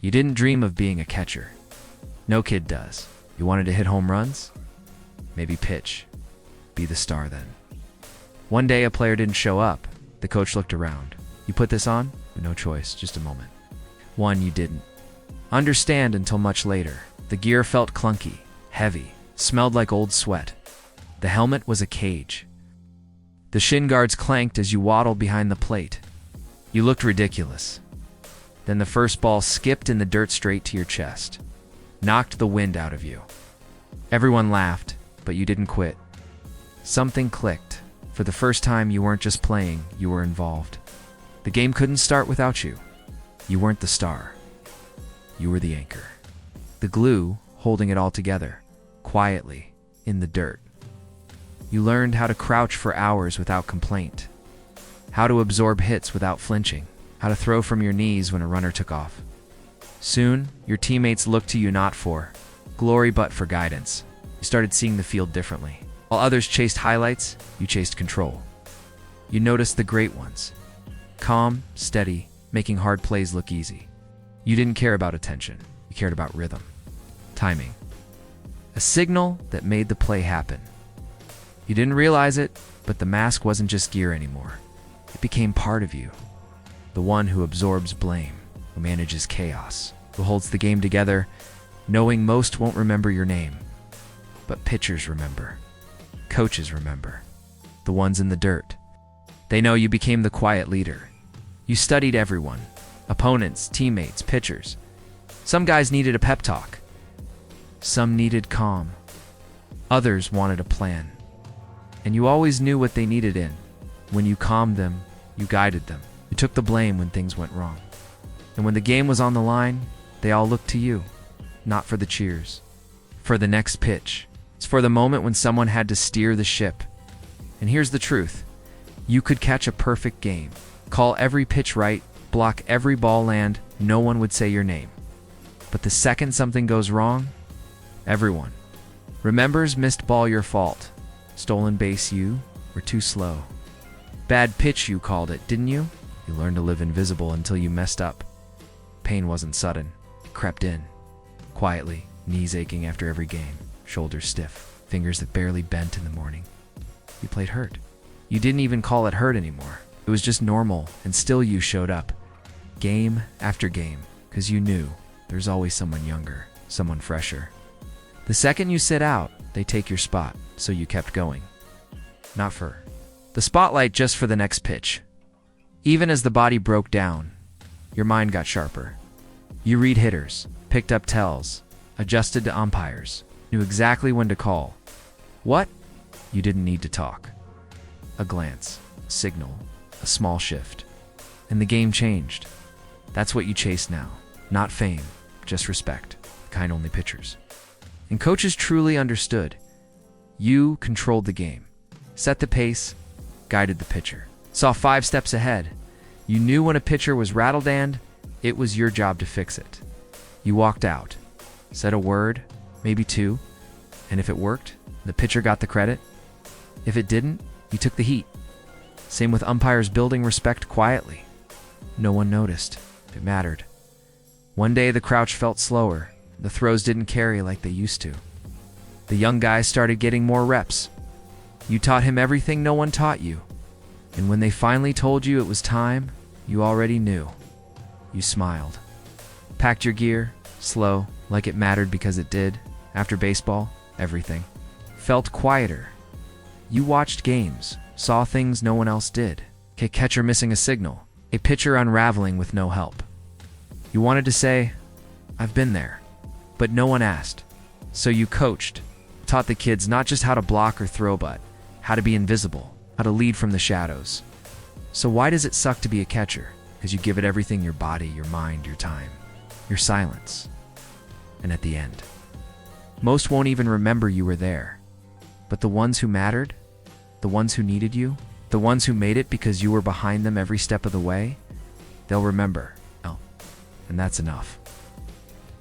You didn't dream of being a catcher. No kid does. You wanted to hit home runs? Maybe pitch. Be the star then. One day a player didn't show up. The coach looked around. You put this on? No choice, just a moment. One, you didn't understand until much later. The gear felt clunky, heavy, smelled like old sweat. The helmet was a cage. The shin guards clanked as you waddled behind the plate. You looked ridiculous. Then the first ball skipped in the dirt straight to your chest, knocked the wind out of you. Everyone laughed, but you didn't quit. Something clicked. For the first time, you weren't just playing, you were involved. The game couldn't start without you. You weren't the star. You were the anchor. The glue holding it all together, quietly, in the dirt. You learned how to crouch for hours without complaint, how to absorb hits without flinching, how to throw from your knees when a runner took off. Soon, your teammates looked to you not for glory but for guidance. You started seeing the field differently. While others chased highlights, you chased control. You noticed the great ones. Calm, steady, making hard plays look easy. You didn't care about attention. You cared about rhythm. Timing. A signal that made the play happen. You didn't realize it, but the mask wasn't just gear anymore. It became part of you. The one who absorbs blame, who manages chaos, who holds the game together, knowing most won't remember your name. But pitchers remember. Coaches remember. The ones in the dirt. They know you became the quiet leader. You studied everyone. Opponents, teammates, pitchers. Some guys needed a pep talk. Some needed calm. Others wanted a plan. And you always knew what they needed in. When you calmed them, you guided them. You took the blame when things went wrong. And when the game was on the line, they all looked to you. Not for the cheers. For the next pitch. It's for the moment when someone had to steer the ship. And here's the truth. You could catch a perfect game. Call every pitch right, block every ball land, no one would say your name. But the second something goes wrong, everyone remembers missed ball your fault. Stolen base you were too slow. Bad pitch you called it, didn't you? You learned to live invisible until you messed up. Pain wasn't sudden. It crept in. Quietly, knees aching after every game, shoulders stiff, fingers that barely bent in the morning. You played hurt. You didn't even call it hurt anymore. It was just normal, and still you showed up. Game after game, because you knew there's always someone younger, someone fresher. The second you sit out, they take your spot, so you kept going. Not for the spotlight, just for the next pitch. Even as the body broke down, your mind got sharper. You read hitters, picked up tells, adjusted to umpires, knew exactly when to call. What? You didn't need to talk. A glance, a signal, a small shift. And the game changed. That's what you chase now. Not fame, just respect, the kind only pitchers. And coaches truly understood. You controlled the game, set the pace, guided the pitcher, saw 5 steps ahead. You knew when a pitcher was rattled and it was your job to fix it. You walked out, said a word, maybe 2, and if it worked, the pitcher got the credit. If it didn't, you took the heat. Same with umpires, building respect quietly. No one noticed. It mattered. One day the crouch felt slower. The throws didn't carry like they used to. The young guy started getting more reps. You taught him everything no one taught you. And when they finally told you it was time, you already knew. You smiled. Packed your gear, slow, like it mattered because it did. After baseball, everything felt quieter. You watched games, saw things no one else did. A catcher missing a signal, a pitcher unraveling with no help. You wanted to say, I've been there, but no one asked. So you coached, taught the kids not just how to block or throw, but how to be invisible, how to lead from the shadows. So why does it suck to be a catcher? Because you give it everything, your body, your mind, your time, your silence. And at the end, most won't even remember you were there. But the ones who mattered, the ones who needed you, the ones who made it because you were behind them every step of the way, they'll remember. Oh, and that's enough.